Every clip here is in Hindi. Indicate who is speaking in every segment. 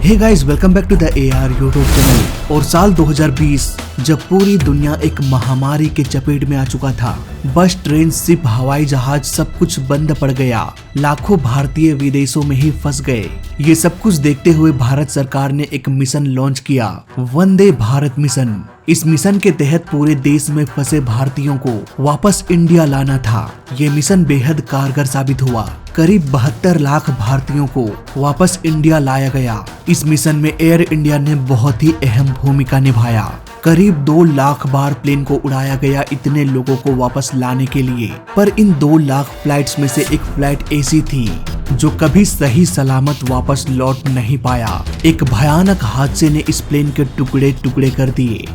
Speaker 1: Hey guys, welcome back to the AR YouTube channel. और साल 2020 जब पूरी दुनिया एक महामारी के चपेट में आ चुका था, बस, ट्रेन, शिप, हवाई जहाज सब कुछ बंद पड़ गया। लाखों भारतीय विदेशों में ही फंस गए। ये सब कुछ देखते हुए भारत सरकार ने एक मिशन लॉन्च किया, वंदे भारत मिशन। इस मिशन के तहत पूरे देश में फंसे भारतीयों को वापस इंडिया लाना था। ये मिशन बेहद कारगर साबित हुआ। करीब 72 लाख भारतीयों को वापस इंडिया लाया गया। इस मिशन में एयर इंडिया ने बहुत ही अहम भूमिका निभाया। करीब 2 लाख बार प्लेन को उड़ाया गया इतने लोगों को वापस लाने के लिए। पर इन 2 लाख फ्लाइट्स में से एक फ्लाइट ऐसी थी जो कभी सही सलामत वापस लौट नहीं पाया। एक भयानक हादसे ने इस प्लेन के टुकड़े टुकड़े कर दिए।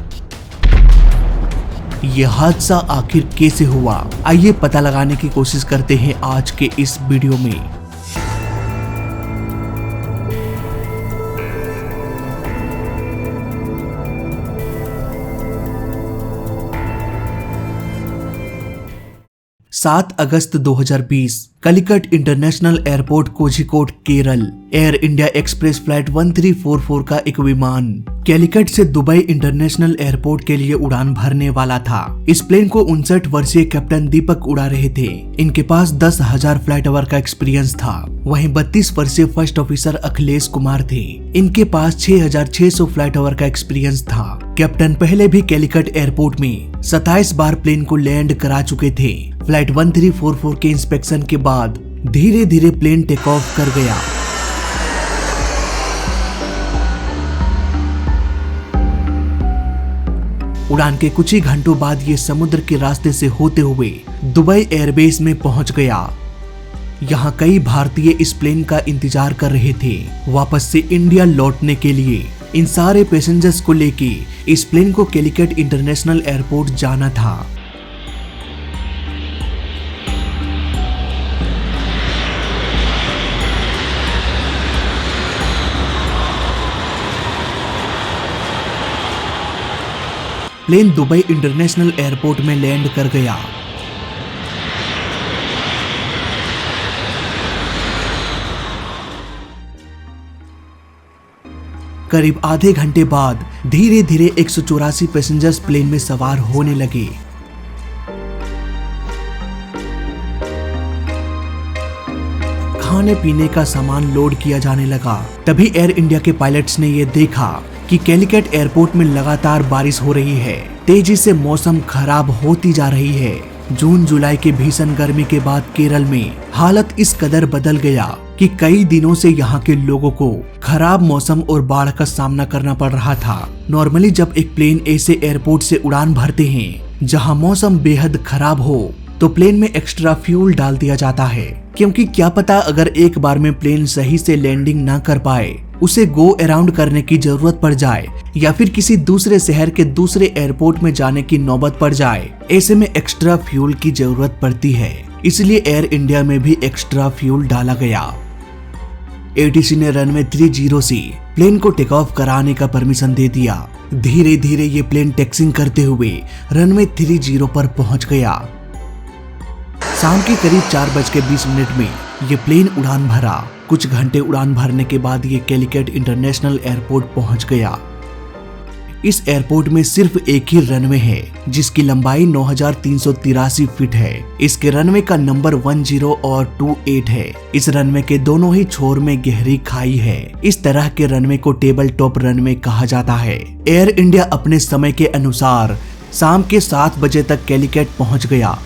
Speaker 1: यह हादसा आखिर कैसे हुआ, आइए पता लगाने की कोशिश करते हैं आज के इस वीडियो में। सात अगस्त 2020 Calicut international airport, Kozhikode, Kerala. Air India express flight 1344 का एक विमान कैलिकट से दुबई इंटरनेशनल एयरपोर्ट के लिए उड़ान भरने वाला था। इस प्लेन को 59 वर्षीय कैप्टन दीपक उड़ा रहे थे। इनके पास 10,000 फ्लाइट आवर का एक्सपीरियंस था। वहीं 32 वर्षीय फर्स्ट ऑफिसर अखिलेश कुमार थे। इनके पास 6,600 फ्लाइट आवर का एक्सपीरियंस था। कैप्टन पहले भी कैलिकट एयरपोर्ट में 27 बार प्लेन को लैंड करा चुके थे। फ्लाइट 1344 के इंस्पेक्शन के बाद धीरे धीरे प्लेन टेक ऑफ कर गया। उड़ान के कुछ ही घंटों बाद ये समुद्र के रास्ते से होते हुए दुबई एयरबेस में पहुंच गया। यहाँ कई भारतीय इस प्लेन का इंतजार कर रहे थे वापस से इंडिया लौटने के लिए। इन सारे पैसेंजर्स को लेके इस प्लेन को कैलिकट इंटरनेशनल एयरपोर्ट जाना था। प्लेन दुबई इंटरनेशनल एयरपोर्ट में लैंड कर गया। करीब आधे घंटे बाद धीरे धीरे 184 पैसेंजर्स प्लेन में सवार होने लगे। खाने पीने का सामान लोड किया जाने लगा। तभी एयर इंडिया के पायलट्स ने यह देखा कि कैलिकट एयरपोर्ट में लगातार बारिश हो रही है। तेजी से मौसम खराब होती जा रही है। जून जुलाई के भीषण गर्मी के बाद केरल में हालत इस कदर बदल गया कि कई दिनों से यहाँ के लोगों को खराब मौसम और बाढ़ का सामना करना पड़ रहा था। नॉर्मली जब एक प्लेन ऐसे एयरपोर्ट से उड़ान भरते हैं जहाँ मौसम बेहद खराब हो तो प्लेन में एक्स्ट्रा फ्यूल डाल दिया जाता है, क्योंकि क्या पता अगर एक बार में प्लेन सही से लैंडिंग ना कर पाए, उसे गो अराउंड करने की जरूरत पड़ जाए या फिर किसी दूसरे शहर के दूसरे एयरपोर्ट में जाने की नौबत पड़ जाए। ऐसे में एक्स्ट्रा फ्यूल की जरूरत पड़ती है। इसलिए एयर इंडिया में भी एक्स्ट्रा फ्यूल डाला गया। ATC ने रनवे 30 से प्लेन को टेक ऑफ कराने का परमिशन दे दिया। धीरे धीरे ये प्लेन टैक्सिंग करते हुए रनवे 30 पर पहुंच गया। शाम के करीब 4:20 में ये प्लेन उड़ान भरा। कुछ घंटे उड़ान भरने के बाद ये कैलिकट इंटरनेशनल एयरपोर्ट पहुंच गया। इस एयरपोर्ट में सिर्फ एक ही रनवे है जिसकी लंबाई 9,383 फीट है। इसके रनवे का नंबर 10 और 28 है। इस रनवे के दोनों ही छोर में गहरी खाई है। इस तरह के रनवे को टेबल टॉप रनवे कहा जाता है। एयर इंडिया अपने समय के अनुसार शाम के 7 बजे तक कैलिकट पहुंच गया।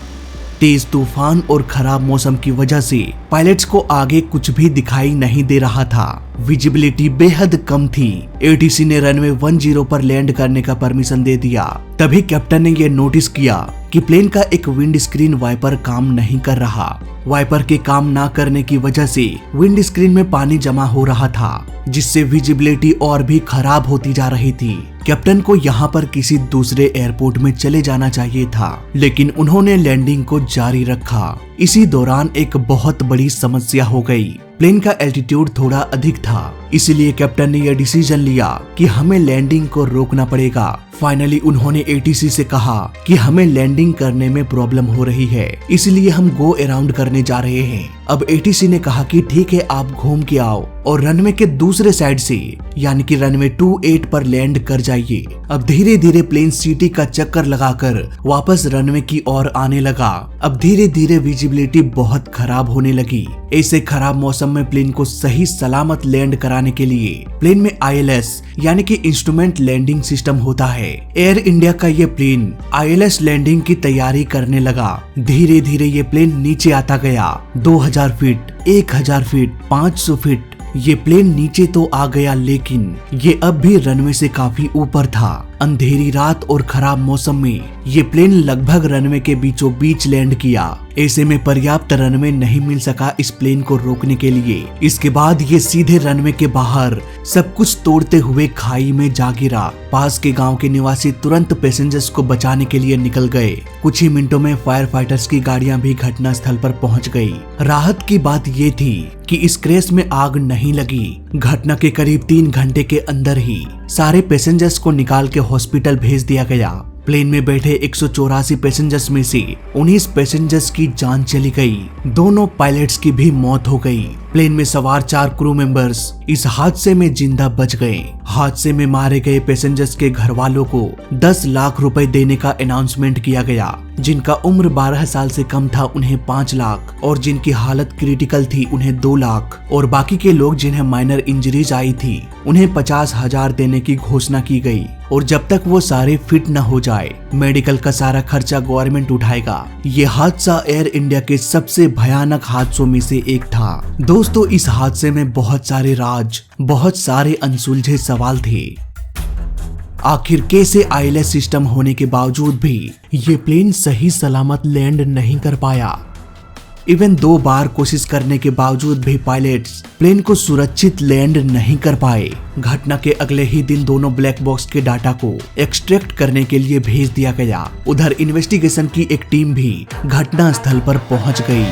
Speaker 1: तेज तूफान और खराब मौसम की वजह से पायलट्स को आगे कुछ भी दिखाई नहीं दे रहा था। विजिबिलिटी बेहद कम थी। ATC ने रनवे 10 पर लैंड करने का परमिशन दे दिया। तभी कैप्टन ने यह नोटिस किया कि प्लेन का एक विंड स्क्रीन वाइपर काम नहीं कर रहा। वाइपर के काम ना करने की वजह से विंड स्क्रीन में पानी जमा हो रहा था, जिससे विजिबिलिटी और भी खराब होती जा रही थी। कैप्टन को यहाँ पर किसी दूसरे एयरपोर्ट में चले जाना चाहिए था, लेकिन उन्होंने लैंडिंग को जारी रखा। इसी दौरान एक बहुत बड़ी समस्या हो गई। प्लेन का एल्टीट्यूड थोड़ा अधिक था, इसलिए कैप्टन ने यह डिसीजन लिया कि हमें लैंडिंग को रोकना पड़ेगा। फाइनली उन्होंने ATC से कहा कि हमें लैंडिंग करने में प्रॉब्लम हो रही है, इसलिए हम गो अराउंड करने जा रहे हैं। अब ATC ने कहा कि ठीक है, आप घूम के आओ और रनवे के दूसरे साइड से यानी कि रनवे 28 पर लैंड कर जाइए। अब धीरे धीरे प्लेन सिटी का चक्कर लगाकर वापस रनवे की ओर आने लगा। अब धीरे धीरे विजिबिलिटी बहुत खराब होने लगी। ऐसे खराब मौसम में प्लेन को सही सलामत लैंड कराने के लिए प्लेन में ILS यानी कि इंस्ट्रूमेंट लैंडिंग सिस्टम होता है। एयर इंडिया का ये प्लेन ILS लैंडिंग की तैयारी करने लगा। धीरे धीरे ये प्लेन नीचे आता गया। 2000 फीट, 1000 फीट, 500 फीट ये प्लेन नीचे तो आ गया, लेकिन ये अब भी रनवे से काफी ऊपर था। अंधेरी रात और खराब मौसम में ये प्लेन लगभग रनवे के बीचों बीच लैंड किया। ऐसे में पर्याप्त रनवे नहीं मिल सका इस प्लेन को रोकने के लिए। इसके बाद ये सीधे रनवे के बाहर सब कुछ तोड़ते हुए खाई में जा गिरा। पास के गांव के निवासी तुरंत पैसेंजर्स को बचाने के लिए निकल गए। कुछ ही मिनटों में फायर फाइटर्स की गाड़ियां भी घटना स्थल पर पहुंच गई। राहत की बात ये थी कि इस क्रैश में आग नहीं लगी। घटना के करीब 3 घंटे के अंदर ही सारे पैसेंजर्स को निकाल के हॉस्पिटल भेज दिया गया। प्लेन में बैठे 184 पैसेंजर्स में से 19 पैसेंजर्स की जान चली गई। दोनों पायलट्स की भी मौत हो गई। प्लेन में सवार 4 क्रू मेंबर्स इस हादसे में जिंदा बच गए। हादसे में मारे गए पैसेंजर्स के घर वालों को 10 लाख रुपए देने का अनाउंसमेंट किया गया। जिनका उम्र 12 साल से कम था उन्हें 5 लाख और जिनकी हालत क्रिटिकल थी उन्हें 2 लाख और बाकी के लोग जिन्हें माइनर इंजरीज आई थी उन्हें 50,000 देने की घोषणा की गई। और जब तक वो सारे फिट न हो जाए मेडिकल का सारा खर्चा गवर्नमेंट उठाएगा। ये हादसा एयर इंडिया के सबसे भयानक हादसों में से एक था। दोस्तों, इस हादसे में बहुत सारे राज, बहुत सारे अनसुलझे सवाल थे। आखिर कैसे ILS सिस्टम होने के बावजूद भी ये प्लेन सही सलामत लैंड नहीं कर पाया। इवन 2 बार कोशिश करने के बावजूद भी पायलट्स प्लेन को सुरक्षित लैंड नहीं कर पाए। घटना के अगले ही दिन दोनों ब्लैक बॉक्स के डाटा को एक्सट्रैक्ट करने के लिए भेज दिया गया। उधर इन्वेस्टिगेशन की एक टीम भी घटना स्थल पर पहुंच गई।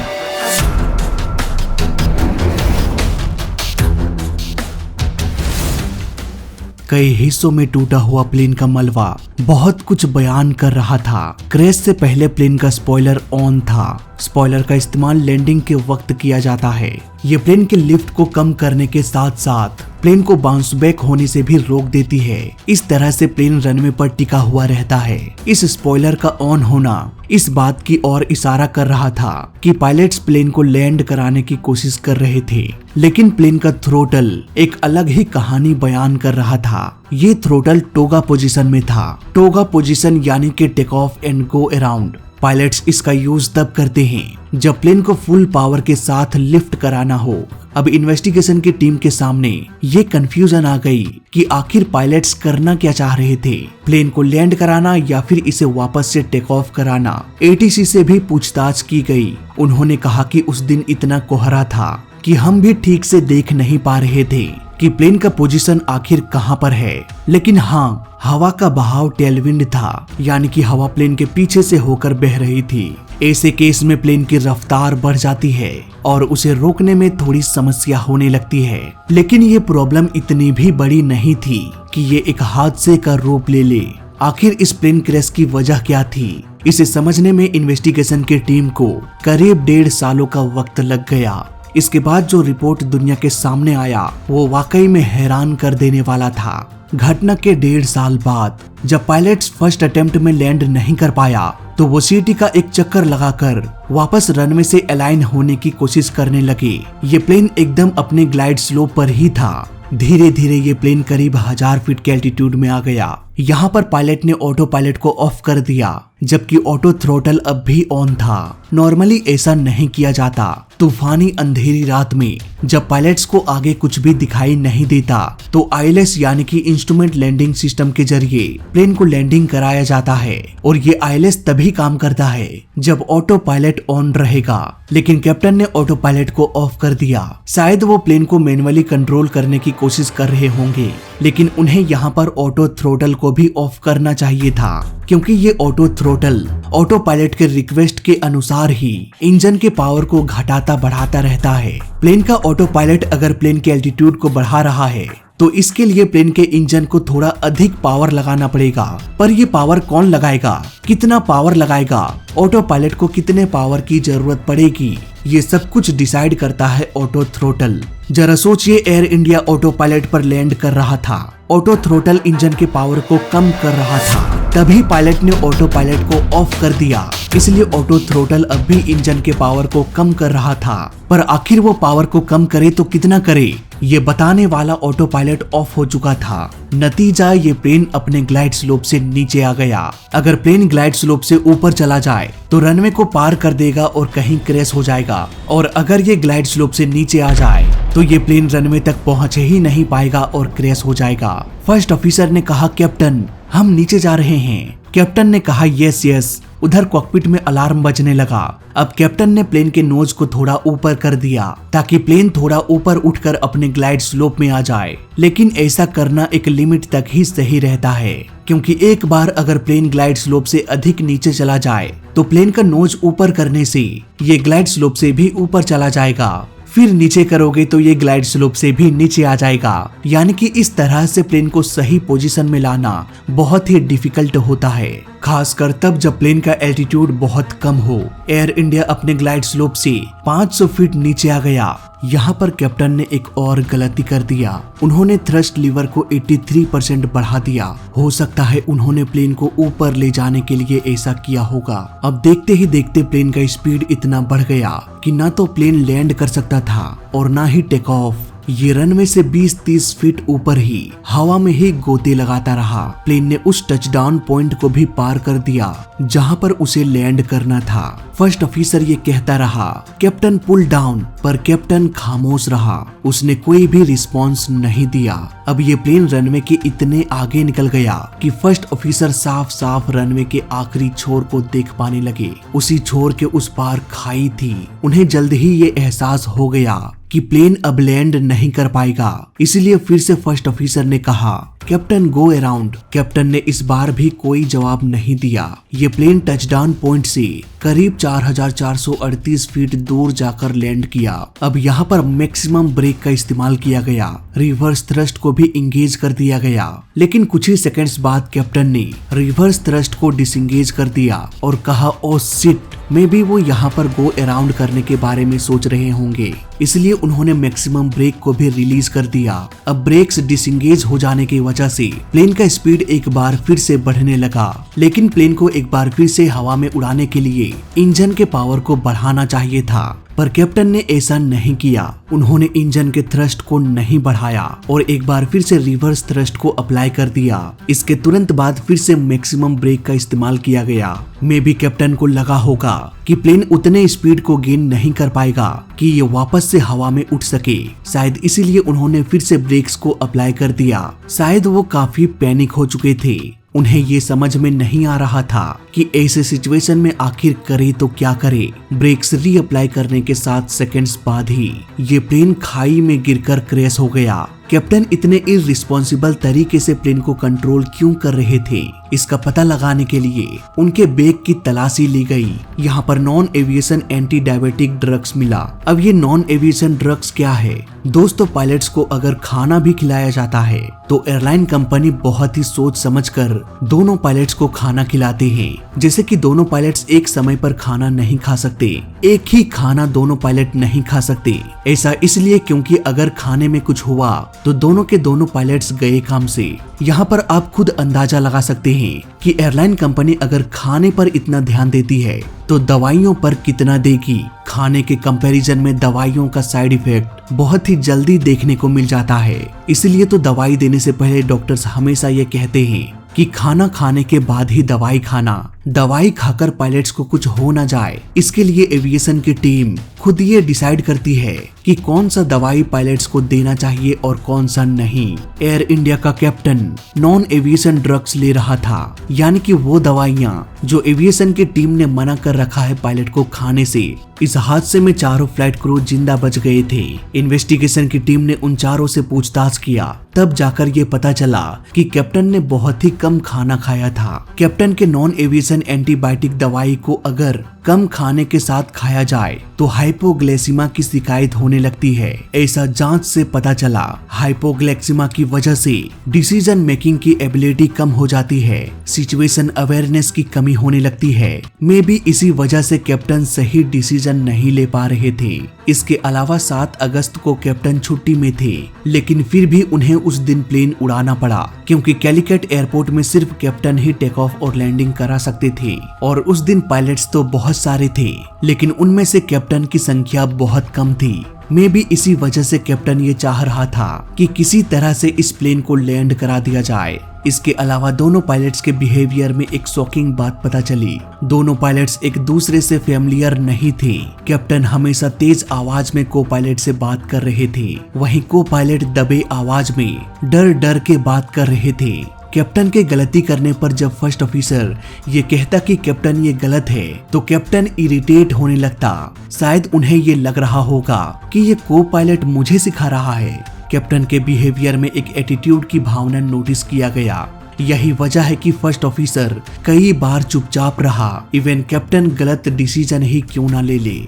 Speaker 1: कई हिस्सों में टूटा हुआ प्लेन का मलबा बहुत कुछ बयान कर रहा था। क्रैश से पहले प्लेन का स्पॉइलर ऑन था। स्पॉइलर का इस्तेमाल लैंडिंग के वक्त किया जाता है। ये प्लेन के लिफ्ट को कम करने के साथ साथ प्लेन को बाउंस बैक होने से भी रोक देती है। इस तरह से प्लेन रनवे पर टिका हुआ रहता है। इस स्पॉइलर का ऑन होना इस बात की ओर इशारा कर रहा था कि पायलट्स प्लेन को लैंड कराने की कोशिश कर रहे थे, लेकिन प्लेन का थ्रोटल एक अलग ही कहानी बयान कर रहा था। ये थ्रोटल टोगा पोजीशन में था। टोगा पोजीशन यानी कि take off and go around. Pilots इसका यूज तब करते हैं जब प्लेन को फुल पावर के साथ लिफ्ट कराना हो। अब इन्वेस्टिगेशन की टीम के सामने ये कंफ्यूजन आ गई कि आखिर पायलट्स करना क्या चाह रहे थे, प्लेन को लैंड कराना या फिर इसे वापस से टेक ऑफ कराना। ATC से भी पूछताछ की गई। उन्होंने कहा कि उस दिन इतना कोहरा था कि हम भी ठीक से देख नहीं पा रहे थे कि प्लेन का पोजीशन आखिर कहां पर है। लेकिन हाँ, हवा का बहाव टेलविंड था, यानी कि हवा प्लेन के पीछे से होकर बह रही थी। ऐसे केस में प्लेन की रफ्तार बढ़ जाती है और उसे रोकने में थोड़ी समस्या होने लगती है। लेकिन ये प्रॉब्लम इतनी भी बड़ी नहीं थी कि ये एक हादसे का रूप ले ले। आखिर इस प्लेन क्रैश की वजह क्या थी, इसे समझने में इन्वेस्टिगेशन की टीम को करीब 1.5 सालों का वक्त लग गया। इसके बाद जो रिपोर्ट दुनिया के सामने आया वो वाकई में हैरान कर देने वाला था। घटना के 1.5 साल बाद जब पायलट्स फर्स्ट अटेम्प्ट में लैंड नहीं कर पाया तो वो सिटी का एक चक्कर लगाकर वापस रनवे से अलाइन होने की कोशिश करने लगे। ये प्लेन एकदम अपने ग्लाइड स्लोप पर ही था। धीरे धीरे ये प्लेन करीब 1000 फीट के एल्टीट्यूड में आ गया। यहाँ पर पायलट ने ऑटो पायलट को ऑफ कर दिया, जबकि ऑटो थ्रोटल अब भी ऑन था। नॉर्मली ऐसा नहीं किया जाता। तूफानी अंधेरी रात में जब पायलट्स को आगे कुछ भी दिखाई नहीं देता तो ILS यानी कि इंस्ट्रूमेंट लैंडिंग सिस्टम के जरिए प्लेन को लैंडिंग कराया जाता है। और ये ILS तभी काम करता है जब ऑटो पायलट ऑन रहेगा। लेकिन कैप्टन ने ऑटो पायलट को ऑफ कर दिया। शायद वो प्लेन को मैन्युअली कंट्रोल करने की कोशिश कर रहे होंगे, लेकिन उन्हें यहाँ पर ऑटो थ्रोटल को भी ऑफ करना चाहिए था, क्योंकि ये ऑटो थ्रोटल ऑटो पायलट के रिक्वेस्ट के अनुसार ही इंजन के पावर को घटाता बढ़ाता रहता है। प्लेन का ऑटो पायलट अगर प्लेन के एल्टीट्यूड को बढ़ा रहा है तो इसके लिए प्लेन के इंजन को थोड़ा अधिक पावर लगाना पड़ेगा। पर ये पावर कौन लगाएगा, कितना पावर लगाएगा, ऑटो पायलट को कितने पावर की जरूरत पड़ेगी, ये सब कुछ डिसाइड करता है ऑटो थ्रोटल। जरा सोचिए, एयर इंडिया ऑटो पायलट पर लैंड कर रहा था, ऑटो थ्रोटल इंजन के पावर को कम कर रहा था, तभी पायलट ने ऑटो पायलट को ऑफ कर दिया। इसलिए ऑटो थ्रोटल अब भी इंजन के पावर को कम कर रहा था। पर आखिर वो पावर को कम करे तो कितना करे, ये बताने वाला ऑटो पायलट ऑफ हो चुका था। नतीजा, ये प्लेन अपने ग्लाइड स्लोप से नीचे आ गया। अगर प्लेन ग्लाइड स्लोप से ऊपर चला जाए तो रनवे को पार कर देगा और कहीं क्रैश हो जाएगा, और अगर ये ग्लाइड स्लोप से नीचे आ जाए तो ये प्लेन रनवे तक पहुंच ही नहीं पाएगा और क्रैश हो जाएगा। फर्स्ट ऑफिसर ने कहा, कैप्टन हम नीचे जा रहे हैं। कैप्टन ने कहा, यस यस। उधर कॉकपिट में अलार्म बजने लगा। अब कैप्टन ने प्लेन के नोज को थोड़ा ऊपर कर दिया ताकि प्लेन थोड़ा ऊपर उठकर अपने ग्लाइड स्लोप में आ जाए। लेकिन ऐसा करना एक लिमिट तक ही सही रहता है, क्योंकि एक बार अगर प्लेन ग्लाइड स्लोप से अधिक नीचे चला जाए तो प्लेन का नोज ऊपर करने से ये ग्लाइड स्लोप से भी ऊपर चला जाएगा। फिर नीचे करोगे तो ये ग्लाइड स्लोप से भी नीचे आ जाएगा। यानी कि इस तरह से प्लेन को सही पोजीशन में लाना बहुत ही डिफिकल्ट होता है, खासकर तब जब प्लेन का एल्टीट्यूड बहुत कम हो। एयर इंडिया अपने ग्लाइड स्लोप से 500 फीट नीचे आ गया। यहाँ पर कैप्टन ने एक और गलती कर दिया। उन्होंने थ्रस्ट लीवर को 83% बढ़ा दिया। हो सकता है उन्होंने प्लेन को ऊपर ले जाने के लिए ऐसा किया होगा। अब देखते ही देखते प्लेन का स्पीड इतना बढ़ गया कि ना तो प्लेन लैंड कर सकता था और ना ही टेक ऑफ। ये रनवे से 20-30 फीट ऊपर ही हवा में ही गोते लगाता रहा। प्लेन ने उस टचडाउन पॉइंट को भी पार कर दिया जहां पर उसे लैंड करना था। फर्स्ट ऑफिसर ये कहता रहा, कैप्टन पुल डाउन, पर कैप्टन खामोश रहा। उसने कोई भी रिस्पॉन्स नहीं दिया। अब ये प्लेन रनवे के इतने आगे निकल गया कि फर्स्ट ऑफिसर साफ साफ रनवे के आखिरी छोर को देख पाने लगे। उसी छोर के उस पार खाई थी। उन्हें जल्द ही ये एहसास हो गया कि प्लेन अब लैंड नहीं कर पाएगा। इसलिए फिर से फर्स्ट ऑफिसर ने कहा, कैप्टन गो अराउंड। कैप्टन ने इस बार भी कोई जवाब नहीं दिया। ये प्लेन टचडाउन पॉइंट से करीब 4438 फीट दूर जाकर लैंड किया। अब यहाँ पर मैक्सिमम ब्रेक का इस्तेमाल किया गया। रिवर्स थ्रस्ट को भी इंगेज कर दिया गया। लेकिन कुछ ही सेकंड्स बाद कैप्टन ने रिवर्स थ्रस्ट को डिसंगेज कर दिया और कहा, ओ शिट, मे बी वो यहाँ पर गो अराउंड करने के बारे में सोच रहे होंगे। इसलिए उन्होंने मैक्सिमम ब्रेक को भी रिलीज कर दिया। अब ब्रेक्स डिसंगेज हो जाने की वजह से प्लेन का स्पीड एक बार फिर से बढ़ने लगा। लेकिन प्लेन को एक बार फिर से हवा में उड़ाने के लिए इंजन के पावर को बढ़ाना चाहिए था, पर कैप्टन ने ऐसा नहीं किया। उन्होंने इंजन के थ्रस्ट को नहीं बढ़ाया और एक बार फिर से रिवर्स थ्रस्ट को अप्लाई कर दिया। इसके तुरंत बाद फिर से मैक्सिमम ब्रेक का इस्तेमाल किया गया। मे बी कैप्टन को लगा होगा कि प्लेन उतने स्पीड को गेन नहीं कर पाएगा कि ये वापस से हवा में उठ सके। शायद इसीलिए उन्होंने फिर से ब्रेक्स को अप्लाई कर दिया। शायद वो काफी पैनिक हो चुके थे। उन्हें ये समझ में नहीं आ रहा था कि ऐसे सिचुएशन में आखिर करे तो क्या करे। ब्रेक्स रीअप्लाई करने के 7 सेकंड्स बाद ही ये प्लेन खाई में गिरकर क्रैश हो गया। कैप्टन इतने इररिस्पॉन्सिबल तरीके से प्लेन को कंट्रोल क्यों कर रहे थे, इसका पता लगाने के लिए उनके बैग की तलाशी ली गई। यहाँ पर non aviation anti diabetic drugs मिला। अब ये नॉन एविएशन ड्रग्स क्या है? दोस्तों, पायलट्स को अगर खाना भी खिलाया जाता है तो एयरलाइन कंपनी बहुत ही सोच समझकर दोनों पायलट्स को खाना खिलाते हैं। जैसे कि दोनों पायलट्स एक समय पर खाना नहीं खा सकते, एक ही खाना दोनों पायलट नहीं खा सकते। ऐसा इसलिए क्योंकि अगर खाने में कुछ हुआ तो दोनों के दोनों पायलट्स गए काम से। यहाँ पर आप खुद अंदाजा लगा सकते हैं कि एयरलाइन कंपनी अगर खाने पर इतना ध्यान देती है तो दवाइयों पर कितना देगी। खाने के कंपैरिजन में दवाइयों का साइड इफेक्ट बहुत ही जल्दी देखने को मिल जाता है। इसलिए तो दवाई देने से पहले डॉक्टर्स हमेशा ये कहते हैं कि खाना खाने के बाद ही दवाई खाना। दवाई खाकर पायलट्स को कुछ हो ना जाए, इसके लिए एविएशन की टीम खुद ये डिसाइड करती है कि कौन सा दवाई पायलट्स को देना चाहिए और कौन सा नहीं। एयर इंडिया का कैप्टन नॉन एविएशन ड्रग्स ले रहा था, यानी कि वो दवाइयां जो एविएशन की टीम ने मना कर रखा है पायलट को खाने से। इस हादसे में चारों फ्लाइट क्रू जिंदा बच गए थे। इन्वेस्टिगेशन की टीम ने उन चारों से पूछताछ किया, तब जाकर ये पता चला कि कैप्टन ने बहुत ही कम खाना खाया था। कैप्टन के नॉन एविएशन मेडिसिन एंटीबायोटिक दवाई को अगर कम खाने के साथ खाया जाए तो हाइपोग्लाइसीमिया की शिकायत होने लगती है। ऐसा जांच से पता चला। हाइपोग्लाइसीमिया की वजह से डिसीजन मेकिंग की एबिलिटी कम हो जाती है, सिचुएशन अवेयरनेस की कमी होने लगती है। मे बी इसी वजह से कैप्टन सही डिसीजन नहीं ले पा रहे थे। इसके अलावा 7 अगस्त को कैप्टन छुट्टी में थे, लेकिन फिर भी उन्हें उस दिन प्लेन उड़ाना पड़ा क्योंकि कैलिकट एयरपोर्ट में सिर्फ कैप्टन ही टेक ऑफ और लैंडिंग करा सकते थे और उस दिन पायलट्स तो बहुत सारे थे, लेकिन उनमें से कैप्टन की संख्या बहुत कम थी। मे बी इसी वजह से कैप्टन ये चाह रहा था कि किसी तरह से इस प्लेन को लैंड करा दिया जाए। इसके अलावा दोनों पायलट्स के बिहेवियर में एक शॉकिंग बात पता चली। दोनों पायलट्स एक दूसरे से फेमिलियर नहीं थे। कैप्टन हमेशा तेज आवाज में को पायलट से बात कर रहे थे, वहीं को पायलट दबे आवाज में डर डर के बात कर रहे थे। कैप्टन के गलती करने पर जब फर्स्ट ऑफिसर ये कहता कि कैप्टन ये गलत है तो कैप्टन इरिटेट होने लगता। शायद उन्हें ये लग रहा होगा कि ये को पायलट मुझे सिखा रहा है। कैप्टन के बिहेवियर में एक एटीट्यूड की भावना नोटिस किया गया। यही वजह है कि फर्स्ट ऑफिसर कई बार चुपचाप रहा, इवन कैप्टन गलत डिसीजन ही क्यों ना ले ले।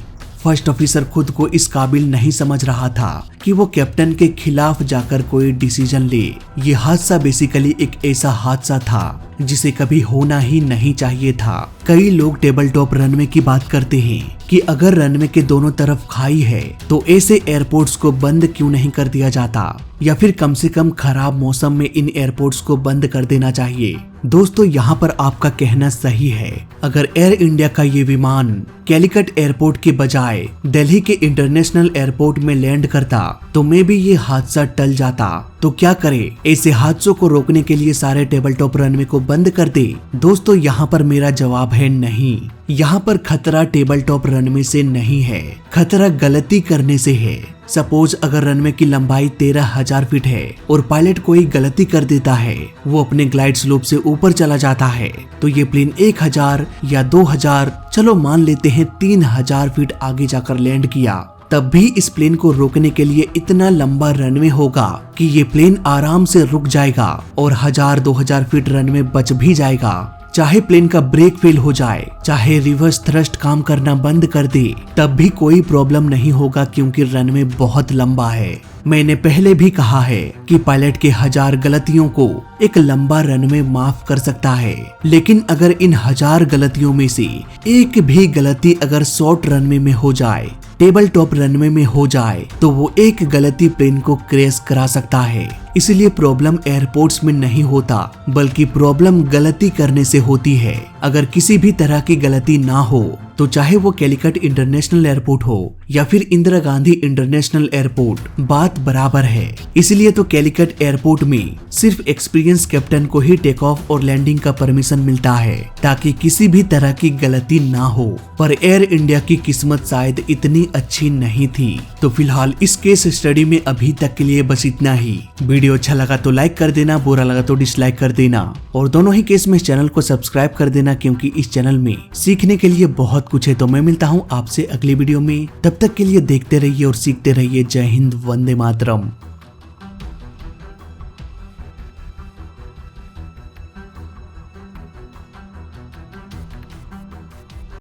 Speaker 1: फर्स्ट ऑफिसर खुद को इस काबिल नहीं समझ रहा था कि वो कैप्टन के खिलाफ जाकर कोई डिसीजन ले। ये हादसा बेसिकली एक ऐसा हादसा था जिसे कभी होना ही नहीं चाहिए था। कई लोग टेबल टॉप रनवे की बात करते हैं कि अगर रनवे के दोनों तरफ खाई है तो ऐसे एयरपोर्ट्स को बंद क्यों नहीं कर दिया जाता, या फिर कम से कम खराब मौसम में इन एयरपोर्ट्स को बंद कर देना चाहिए। दोस्तों, यहाँ पर आपका कहना सही है। अगर एयर इंडिया का ये विमान कैलिकट एयरपोर्ट के बजाय दिल्ली के इंटरनेशनल एयरपोर्ट में लैंड करता तो मे भी ये हादसा टल जाता। तो क्या करे, ऐसे हादसों को रोकने के लिए सारे टेबल टॉप रनवे को बंद कर दे? दोस्तों, यहाँ पर मेरा जवाब है नहीं। यहाँ पर खतरा टेबल टॉप रनवे से नहीं है, खतरा गलती करने से है। सपोज अगर रनवे की लंबाई 13,000 फीट है और पायलट कोई गलती कर देता है, वो अपने ग्लाइड स्लोप से ऊपर चला जाता है, तो ये प्लेन 1,000 या 2,000, चलो मान लेते हैं 3,000 फीट आगे जाकर लैंड किया, तब भी इस प्लेन को रोकने के लिए इतना लंबा रनवे होगा कि ये प्लेन आराम से रुक जाएगा और 1,000-2,000 फीट रनवे बच भी जाएगा। चाहे प्लेन का ब्रेक फेल हो जाए, चाहे रिवर्स थ्रस्ट काम करना बंद कर दे, तब भी कोई प्रॉब्लम नहीं होगा क्योंकि रनवे बहुत लंबा है। मैंने पहले भी कहा है कि पायलट के 1000 गलतियों को एक लंबा रनवे माफ कर सकता है, लेकिन अगर इन 1000 गलतियों में से एक भी गलती अगर शॉर्ट रनवे में हो जाए, टेबल टॉप रनवे में हो जाए, तो वो एक गलती प्लेन को क्रैश करा सकता है। इसलिए प्रॉब्लम एयरपोर्ट्स में नहीं होता, बल्कि प्रॉब्लम गलती करने से होती है। अगर किसी भी तरह की गलती ना हो तो चाहे वो कैलिकट इंटरनेशनल एयरपोर्ट हो या फिर इंदिरा गांधी इंटरनेशनल एयरपोर्ट, बात बराबर है। इसलिए तो कैलिकट एयरपोर्ट में सिर्फ एक्सपीरियंस कैप्टन को ही टेक ऑफ और लैंडिंग का परमिशन मिलता है ताकि किसी भी तरह की गलती ना हो। पर एयर इंडिया की किस्मत शायद इतनी अच्छी नहीं थी। तो फिलहाल इस केस स्टडी में अभी तक के लिए बस इतना ही। वीडियो अच्छा लगा तो लाइक कर देना, बुरा लगा तो डिसलाइक कर देना, और दोनों ही केस में इस चैनल को सब्सक्राइब कर देना क्योंकि इस चैनल में सीखने के लिए बहुत कुछ है। तो मैं मिलता हूँ आपसे अगली वीडियो में, तब तक के लिए देखते रहिए और सीखते रहिए। जय हिंद, वंदे मातरम।